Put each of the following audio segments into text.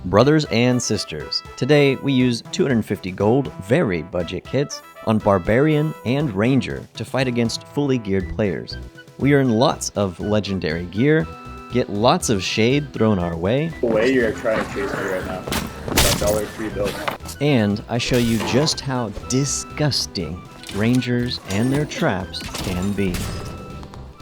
Brothers and sisters, today we use 250 gold, very budget kits on Barbarian and Ranger to fight against fully geared players. We earn lots of legendary gear, get lots of shade thrown our way. The way you're trying to chase me right now, that $3 build. And I show you just how disgusting Rangers and their traps can be.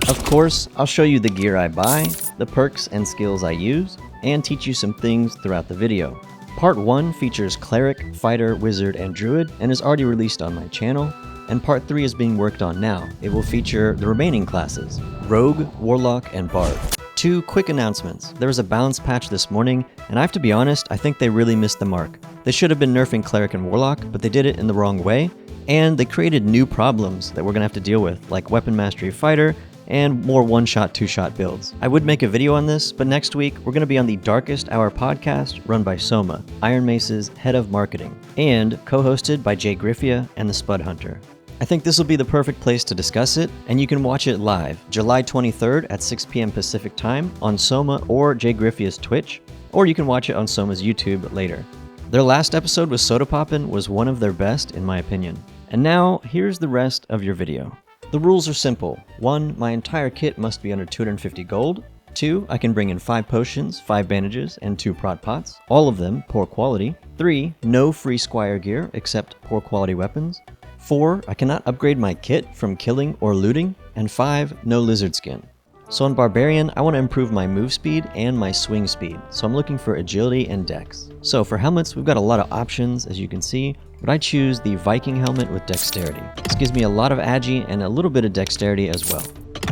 Of course, I'll show you the gear I buy, the perks and skills I use, and teach you some things throughout the video. Part 1 features Cleric, Fighter, Wizard, and Druid, and is already released on my channel, and Part 3 is being worked on now. It will feature the remaining classes, Rogue, Warlock, and Barb. 2 quick announcements. There was a balance patch this morning, and I have to be honest, I think they really missed the mark. They should have been nerfing Cleric and Warlock, but they did it in the wrong way, and they created new problems that we're gonna have to deal with, like Weapon Mastery Fighter, and more one-shot, two-shot builds. I would make a video on this, but next week we're going to be on the Darkest Hour podcast run by Soma, Iron Mace's head of marketing, and co-hosted by Jay Griffia and the Spud Hunter. I think this will be the perfect place to discuss it, and you can watch it live, July 23rd at 6 p.m. Pacific time on Soma or Jay Griffia's Twitch, or you can watch it on Soma's YouTube later. Their last episode with Soda Poppin' was one of their best in my opinion. And now, here's the rest of your video. The rules are simple. 1, my entire kit must be under 250 gold. 2, I can bring in 5 potions, 5 bandages, and 2 prot pots, all of them poor quality. 3, no free squire gear except poor quality weapons. 4, I cannot upgrade my kit from killing or looting. And 5, no lizard skin. So on Barbarian, I want to improve my move speed and my swing speed, so I'm looking for agility and dex. So for helmets, we've got a lot of options as you can see, but I choose the Viking helmet with dexterity. This gives me a lot of agi and a little bit of dexterity as well.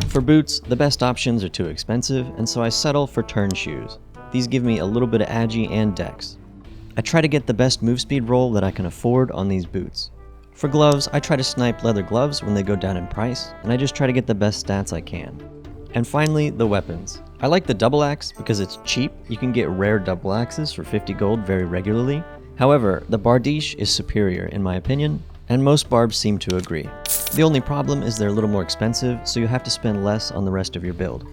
For boots, the best options are too expensive, and so I settle for turn shoes. These give me a little bit of agi and dex. I try to get the best move speed roll that I can afford on these boots. For gloves, I try to snipe leather gloves when they go down in price, and I just try to get the best stats I can. And finally, the weapons. I like the double axe because it's cheap. You can get rare double axes for 50 gold very regularly. However, the Bardiche is superior in my opinion, and most Barbs seem to agree. The only problem is they're a little more expensive, so you have to spend less on the rest of your build.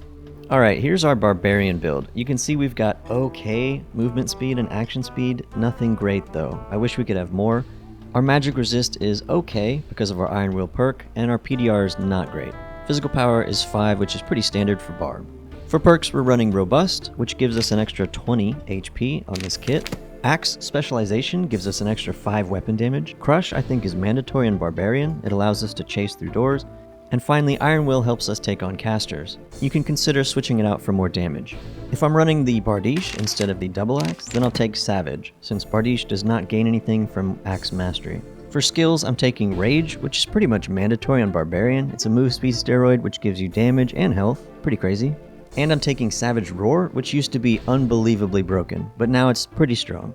Alright, here's our Barbarian build. You can see we've got okay movement speed and action speed, nothing great though. I wish we could have more. Our magic resist is okay because of our Iron Will perk, and our PDR is not great. Physical power is 5, which is pretty standard for Barb. For perks, we're running Robust, which gives us an extra 20 HP on this kit. Axe Specialization gives us an extra 5 weapon damage. Crush, I think, is mandatory in Barbarian. It allows us to chase through doors. And finally, Iron Will helps us take on casters. You can consider switching it out for more damage. If I'm running the Bardiche instead of the double axe, then I'll take Savage, since Bardiche does not gain anything from Axe Mastery. For skills, I'm taking Rage, which is pretty much mandatory on Barbarian. It's a move speed steroid which gives you damage and health, pretty crazy. And I'm taking Savage Roar, which used to be unbelievably broken, but now it's pretty strong.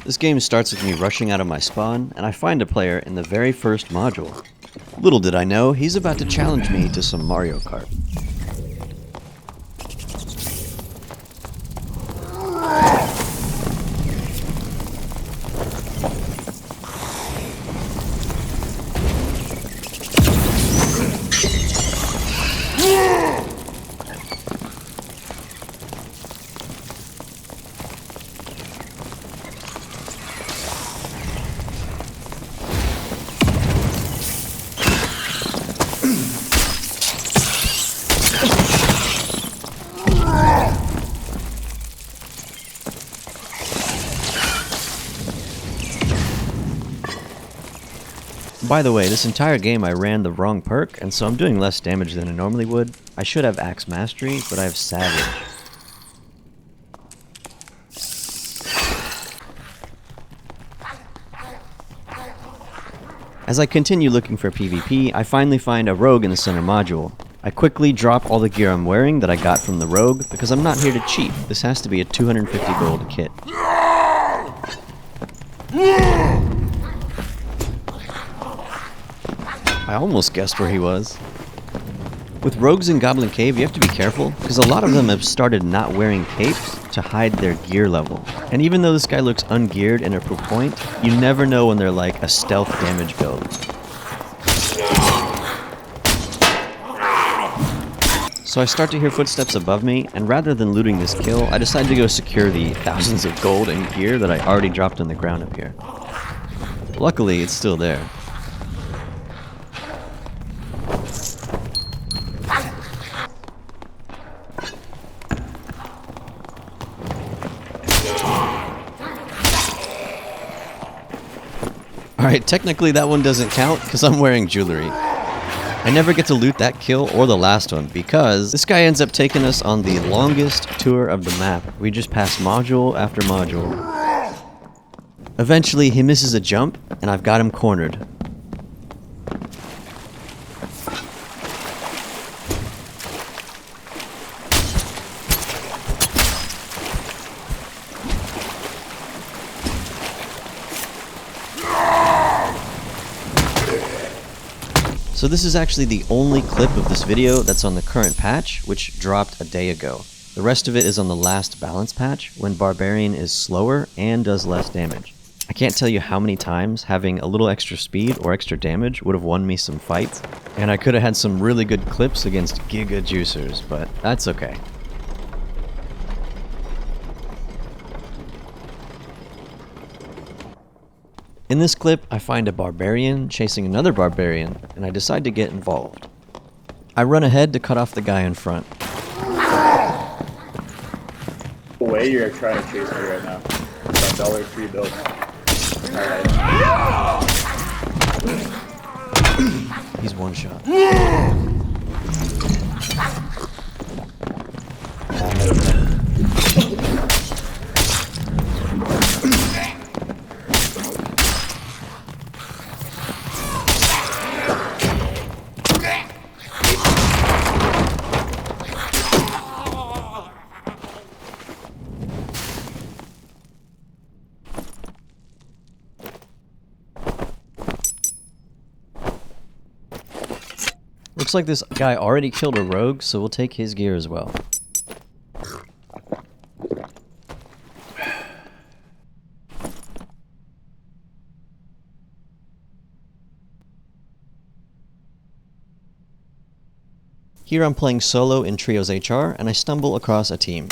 This game starts with me rushing out of my spawn, and I find a player in the very first module. Little did I know, he's about to challenge me to some Mario Kart. By the way, this entire game I ran the wrong perk, and so I'm doing less damage than I normally would. I should have Axe Mastery, but I have Savage. As I continue looking for PvP, I finally find a rogue in the center module. I quickly drop all the gear I'm wearing that I got from the rogue, because I'm not here to cheat. This has to be a 250 gold kit. I almost guessed where he was. With rogues in Goblin Cave, you have to be careful, because a lot of them have started not wearing capes to hide their gear level. And even though this guy looks ungeared and a point, you never know when they're like a stealth damage build. So I start to hear footsteps above me, and rather than looting this kill, I decide to go secure the thousands of gold and gear that I already dropped on the ground up here. Luckily, it's still there. Alright, technically that one doesn't count because I'm wearing jewelry. I never get to loot that kill or the last one because this guy ends up taking us on the longest tour of the map. We just pass module after module. Eventually he misses a jump and I've got him cornered. So this is actually the only clip of this video that's on the current patch, which dropped a day ago. The rest of it is on the last balance patch, when Barbarian is slower and does less damage. I can't tell you how many times having a little extra speed or extra damage would have won me some fights, and I could have had some really good clips against Giga Juicers, but that's okay. In this clip, I find a Barbarian chasing another Barbarian, and I decide to get involved. I run ahead to cut off the guy in front. The way you're trying to chase me right now. That $3 bill. Alright. He's one shot. Looks like this guy already killed a rogue, so we'll take his gear as well. Here I'm playing solo in Trios HR, and I stumble across a team.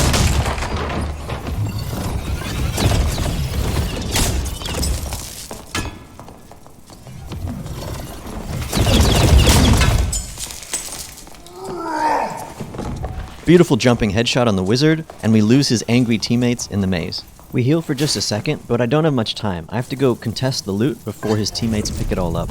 Beautiful jumping headshot on the wizard, and we lose his angry teammates in the maze. We heal for just a second, but I don't have much time. I have to go contest the loot before his teammates pick it all up.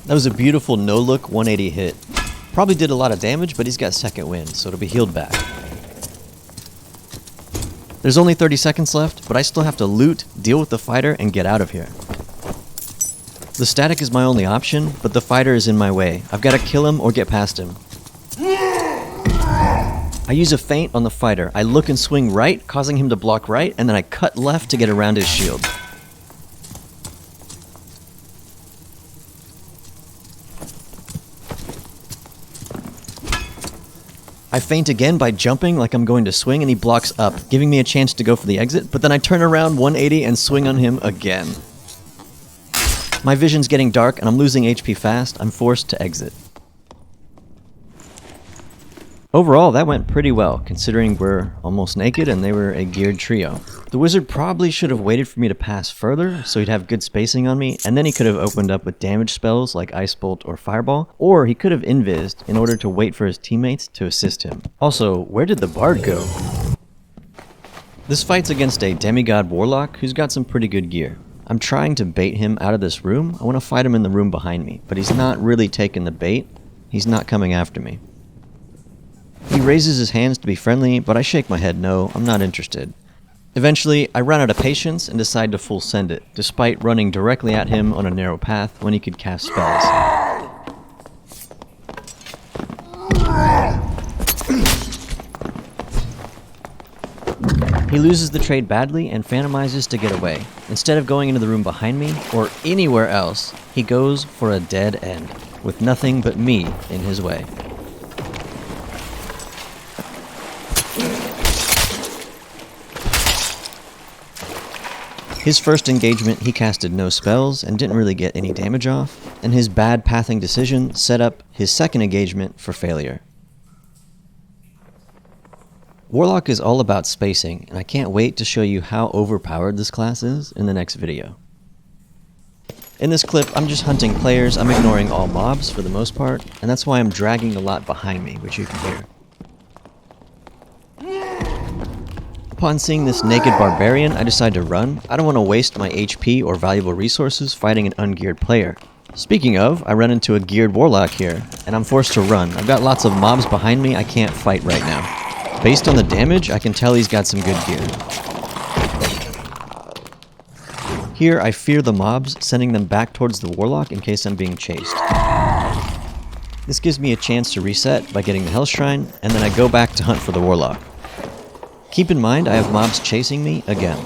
That was a beautiful no-look 180 hit. Probably did a lot of damage, but he's got second wind, so it'll be healed back. There's only 30 seconds left, but I still have to loot, deal with the fighter, and get out of here. The static is my only option, but the fighter is in my way. I've got to kill him or get past him. I use a feint on the fighter. I look and swing right, causing him to block right, and then I cut left to get around his shield. I feint again by jumping like I'm going to swing, and he blocks up, giving me a chance to go for the exit, but then I turn around 180 and swing on him again. My vision's getting dark and I'm losing HP fast. I'm forced to exit. Overall, that went pretty well, considering we're almost naked and they were a geared trio. The wizard probably should have waited for me to pass further, so he'd have good spacing on me, and then he could have opened up with damage spells like Ice Bolt or Fireball, or he could have invised in order to wait for his teammates to assist him. Also, where did the Bard go? This fight's against a Demigod Warlock who's got some pretty good gear. I'm trying to bait him out of this room. I want to fight him in the room behind me, but he's not really taking the bait. He's not coming after me. He raises his hands to be friendly, but I shake my head no, I'm not interested. Eventually, I run out of patience and decide to full send it, despite running directly at him on a narrow path when he could cast spells. He loses the trade badly and phantomizes to get away. Instead of going into the room behind me, or anywhere else, he goes for a dead end, with nothing but me in his way. His first engagement, he casted no spells and didn't really get any damage off, and his bad pathing decision set up his second engagement for failure. Warlock is all about spacing, and I can't wait to show you how overpowered this class is in the next video. In this clip, I'm just hunting players, I'm ignoring all mobs for the most part, and that's why I'm dragging a lot behind me, which you can hear. Upon seeing this naked barbarian, I decide to run. I don't want to waste my HP or valuable resources fighting an ungeared player. Speaking of, I run into a geared warlock here, and I'm forced to run. I've got lots of mobs behind me I can't fight right now. Based on the damage, I can tell he's got some good gear. Here, I fear the mobs, sending them back towards the warlock in case I'm being chased. This gives me a chance to reset by getting the health shrine, and then I go back to hunt for the warlock. Keep in mind, I have mobs chasing me again.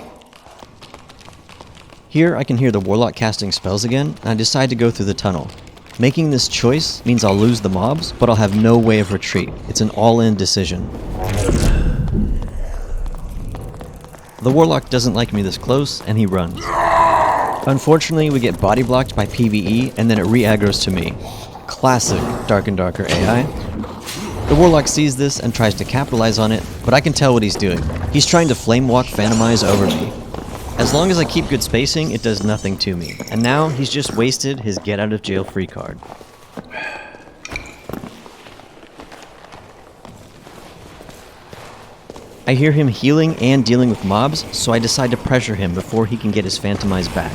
Here, I can hear the warlock casting spells again, and I decide to go through the tunnel. Making this choice means I'll lose the mobs, but I'll have no way of retreat. It's an all-in decision. The warlock doesn't like me this close, and he runs. Unfortunately, we get body blocked by PvE, and then it re-aggros to me. Classic Dark and Darker AI. The warlock sees this and tries to capitalize on it, but I can tell what he's doing. He's trying to flame walk Phantomize over me. As long as I keep good spacing, it does nothing to me. And now he's just wasted his get out of jail free card. I hear him healing and dealing with mobs, so I decide to pressure him before he can get his Phantomize back.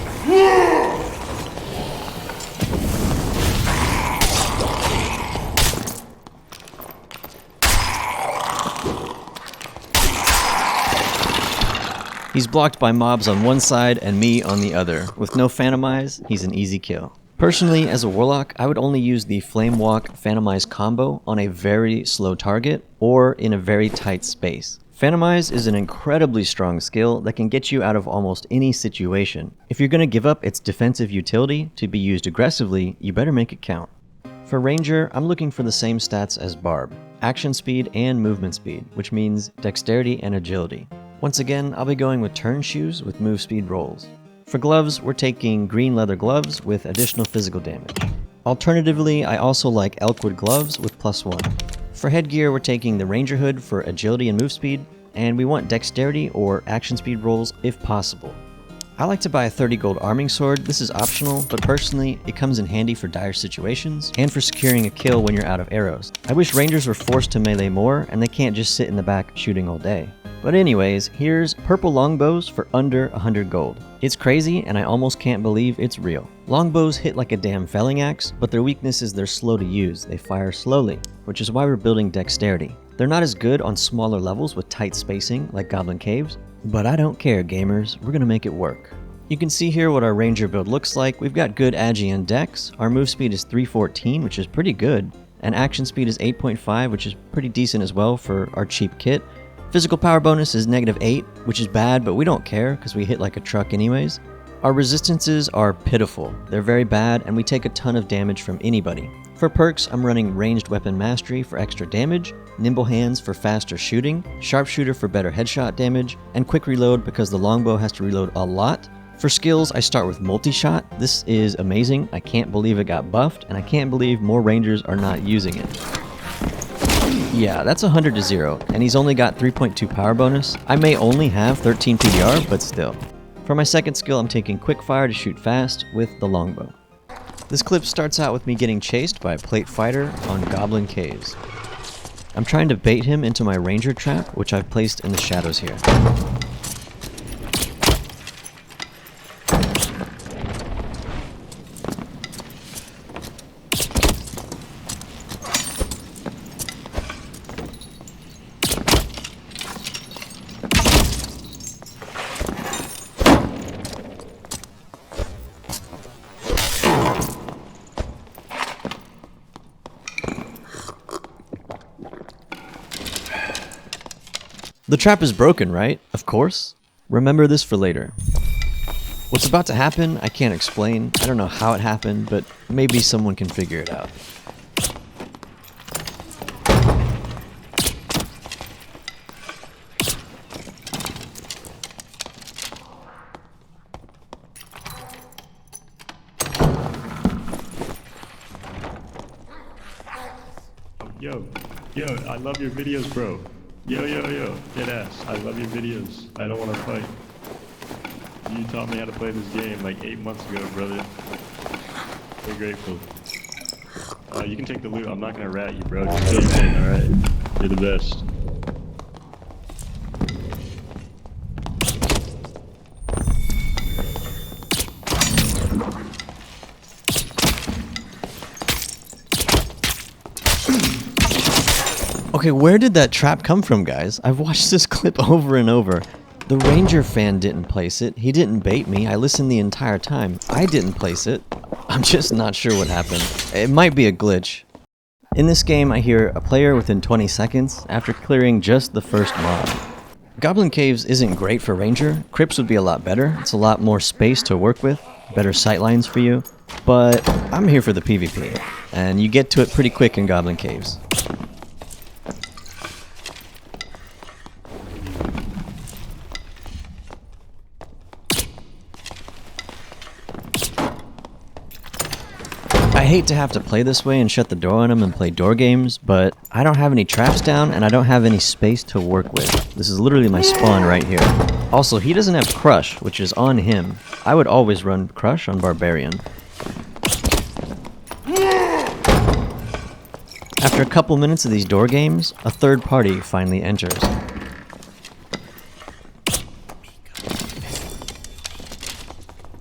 He's blocked by mobs on one side and me on the other. With no Phantomize, he's an easy kill. Personally, as a Warlock, I would only use the Flame Walk Phantomize combo on a very slow target or in a very tight space. Phantomize is an incredibly strong skill that can get you out of almost any situation. If you're going to give up its defensive utility to be used aggressively, you better make it count. For Ranger, I'm looking for the same stats as Barb, action speed and movement speed, which means dexterity and agility. Once again, I'll be going with turn shoes with move speed rolls. For gloves, we're taking green leather gloves with additional physical damage. Alternatively, I also like elkwood gloves with +1. For headgear, we're taking the ranger hood for agility and move speed, and we want dexterity or action speed rolls if possible. I like to buy a 30 gold arming sword. This is optional, but personally, it comes in handy for dire situations and for securing a kill when you're out of arrows. I wish rangers were forced to melee more and they can't just sit in the back shooting all day. But anyways, here's purple longbows for under 100 gold. It's crazy and I almost can't believe it's real. Longbows hit like a damn felling axe, but their weakness is they're slow to use. They fire slowly, which is why we're building dexterity. They're not as good on smaller levels with tight spacing like Goblin Caves, but I don't care, gamers. We're gonna make it work. You can see here what our ranger build looks like. We've got good agi and dex. Our move speed is 314, which is pretty good, and action speed is 8.5, which is pretty decent as well for our cheap kit. Physical power bonus is -8, which is bad, but we don't care because we hit like a truck anyways. Our resistances are pitiful. They're very bad, and we take a ton of damage from anybody. For perks, I'm running Ranged Weapon Mastery for extra damage, Nimble Hands for faster shooting, Sharpshooter for better headshot damage, and Quick Reload because the longbow has to reload a lot. For skills, I start with Multi-Shot. This is amazing. I can't believe it got buffed, and I can't believe more rangers are not using it. Yeah, that's 100 to 0, and he's only got 3.2 power bonus. I may only have 13 PDR, but still. For my second skill, I'm taking Quick Fire to shoot fast with the longbow. This clip starts out with me getting chased by a plate fighter on Goblin Caves. I'm trying to bait him into my ranger trap, which I've placed in the shadows here. The trap is broken, right? Of course. Remember this for later. What's about to happen, I can't explain. I don't know how it happened, but maybe someone can figure it out. Yo, I love your videos, bro. Yo, dead ass. I love your videos. I don't want to fight. You taught me how to play this game like 8 months ago, brother. We're grateful. You can take the loot. I'm not gonna rat you, bro. Just do your thing, alright? You're the best. Okay, where did that trap come from, guys? I've watched this clip over and over. The Ranger fan didn't place it. He didn't bait me. I listened the entire time. I didn't place it. I'm just not sure what happened. It might be a glitch. In this game, I hear a player within 20 seconds after clearing just the first mob. Goblin Caves isn't great for Ranger. Crypts would be a lot better. It's a lot more space to work with, better sightlines for you. But I'm here for the PvP, and you get to it pretty quick in Goblin Caves. I hate to have to play this way and shut the door on him and play door games, but I don't have any traps down and I don't have any space to work with. This is literally my spawn right here. Also, he doesn't have Crush, which is on him. I would always run Crush on Barbarian. After a couple minutes of these door games, a third party finally enters.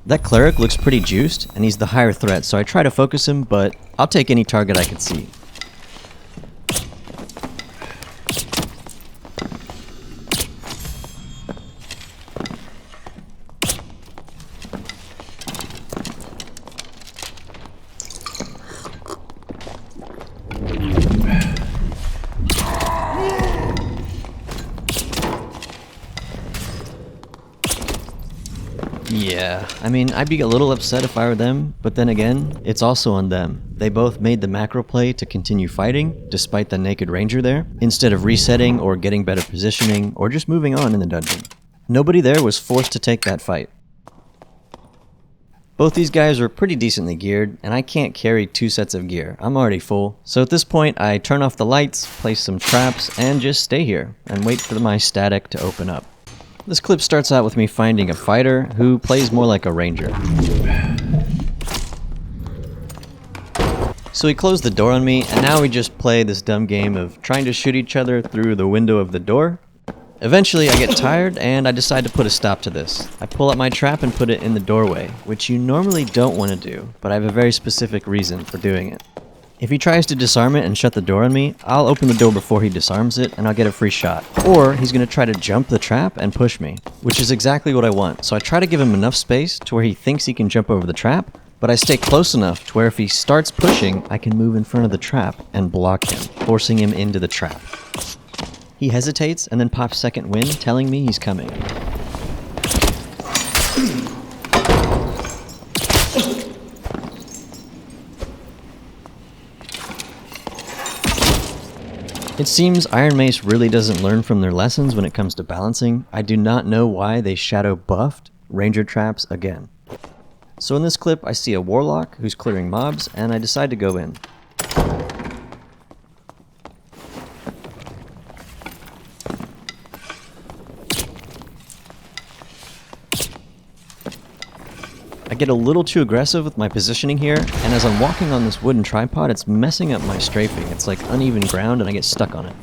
That Cleric looks pretty juiced, and he's the higher threat, so I try to focus him, but I'll take any target I can see. Yeah, I mean, I'd be a little upset if I were them, but then again, it's also on them. They both made the macro play to continue fighting, despite the naked ranger there, instead of resetting or getting better positioning, or just moving on in the dungeon. Nobody there was forced to take that fight. Both these guys were pretty decently geared, and I can't carry 2 sets of gear. I'm already full. So at this point, I turn off the lights, place some traps, and just stay here, and wait for my static to open up. This clip starts out with me finding a fighter who plays more like a ranger. So he closed the door on me, and now we just play this dumb game of trying to shoot each other through the window of the door. Eventually I get tired, and I decide to put a stop to this. I pull out my trap and put it in the doorway, which you normally don't want to do, but I have a very specific reason for doing it. If he tries to disarm it and shut the door on me, I'll open the door before he disarms it and I'll get a free shot. Or he's going to try to jump the trap and push me, which is exactly what I want. So I try to give him enough space to where he thinks he can jump over the trap, but I stay close enough to where if he starts pushing, I can move in front of the trap and block him, forcing him into the trap. He hesitates and then pops second wind, telling me he's coming. It seems Iron Mace really doesn't learn from their lessons when it comes to balancing. I do not know why they shadow buffed Ranger traps again. So in this clip I see a Warlock who's clearing mobs and I decide to go in. I get a little too aggressive with my positioning here, and as I'm walking on this wooden tripod, it's messing up my strafing. It's like uneven ground and I get stuck on it.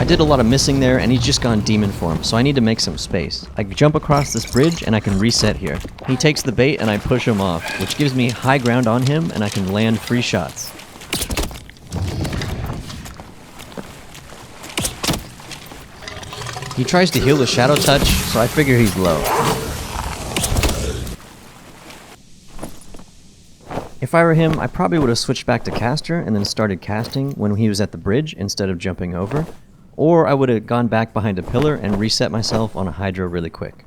I did a lot of missing there, and he's just gone demon form, so I need to make some space. I jump across this bridge and I can reset here. He takes the bait and I push him off, which gives me high ground on him and I can land free shots. He tries to heal with Shadow Touch, so I figure he's low. If I were him, I probably would have switched back to caster and then started casting when he was at the bridge instead of jumping over. Or I would have gone back behind a pillar and reset myself on a Hydra really quick.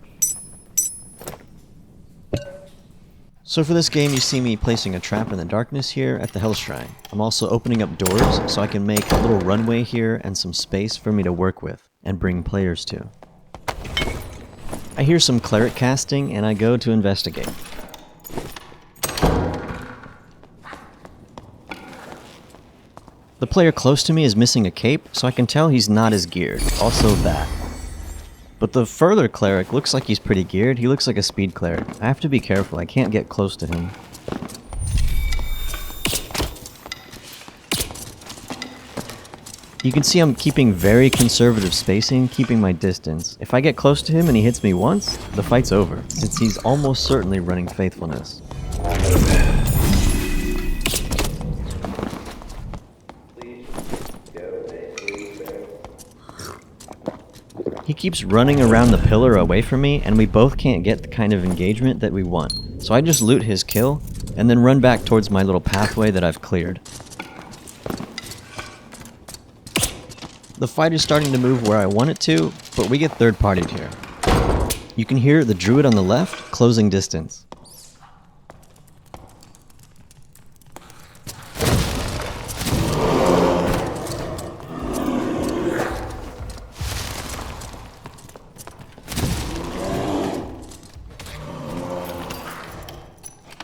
So for this game, you see me placing a trap in the darkness here at the Hell Shrine. I'm also opening up doors so I can make a little runway here and some space for me to work with and bring players to. I hear some Cleric casting and I go to investigate. The player close to me is missing a cape, so I can tell he's not as geared. Also that. But the further cleric looks like he's pretty geared. He looks like a speed cleric. I have to be careful. I can't get close to him. You can see I'm keeping very conservative spacing, keeping my distance. If I get close to him and he hits me once, the fight's over, since he's almost certainly running Faithfulness. He keeps running around the pillar away from me, and we both can't get the kind of engagement that we want. So I just loot his kill, and then run back towards my little pathway that I've cleared. The fight is starting to move where I want it to, but we get third-partied here. You can hear the Druid on the left closing distance.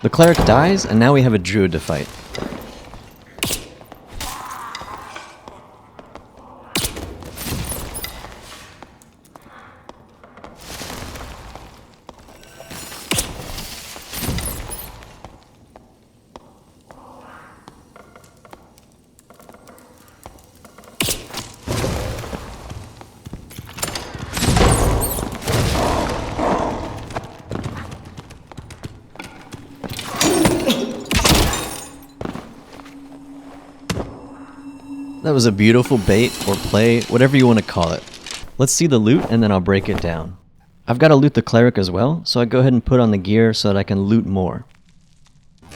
The Cleric dies, and now we have a Druid to fight. That was a beautiful bait or play, whatever you want to call it. Let's see the loot and then I'll break it down. I've got to loot the Cleric as well, so I go ahead and put on the gear so that I can loot more.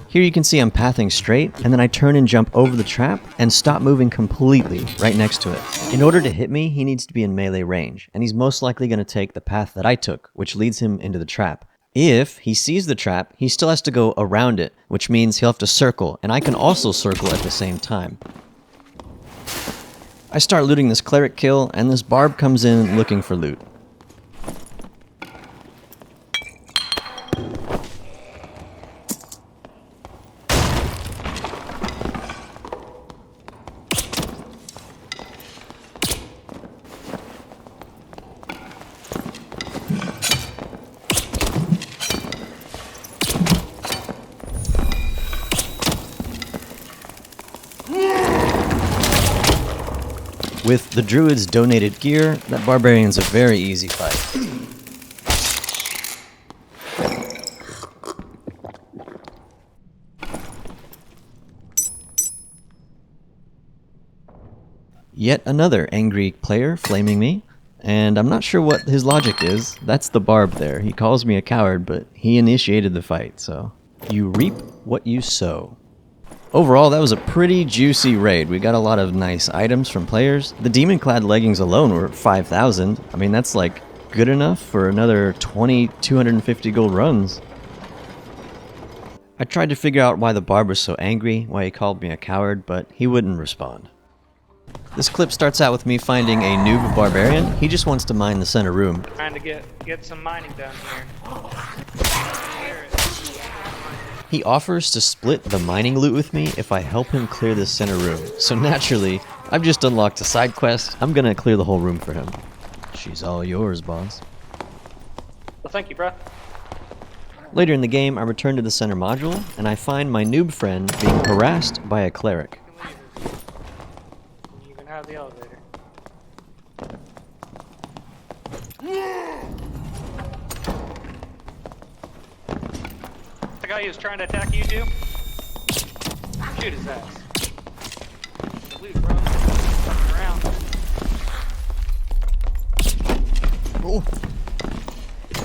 Here you can see I'm pathing straight, and then I turn and jump over the trap and stop moving completely right next to it. In order to hit me, he needs to be in melee range, and he's most likely going to take the path that I took, which leads him into the trap. If he sees the trap, he still has to go around it, which means he'll have to circle, and I can also circle at the same time. I start looting this Cleric kill, and this Barb comes in looking for loot. With the Druid's donated gear, that Barbarian's a very easy fight. Yet another angry player flaming me, and I'm not sure what his logic is. That's the Barb there. He calls me a coward, but he initiated the fight, so you reap what you sow. Overall, that was a pretty juicy raid. We got a lot of nice items from players. The demon-clad leggings alone were 5,000. I mean, that's like good enough for another 250 gold runs. I tried to figure out why the Barb was so angry, why he called me a coward, but he wouldn't respond. This clip starts out with me finding a Newb Barbarian. He just wants to mine the center room. Trying to get some mining done here. He offers to split the mining loot with me if I help him clear this center room. So naturally, I've just unlocked a side quest. I'm gonna clear the whole room for him. She's all yours, boss. Well, thank you, bro. Later in the game, I return to the center module, and I find my Newb friend being harassed by a Cleric. You can have the elevator. The guy who's trying to attack you too? Shoot his ass. Loot, bro. Fucking around. Oh.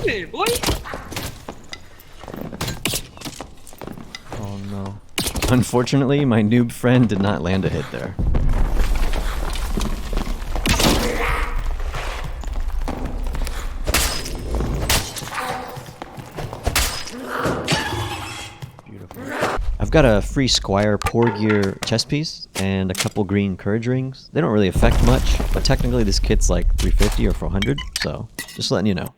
Hey, boy. Oh no. Unfortunately, my Newb friend did not land a hit there. I've got a free Squire Poor Gear chest piece and a couple green courage rings. They don't really affect much, but technically this kit's like 350 or 400, so just letting you know.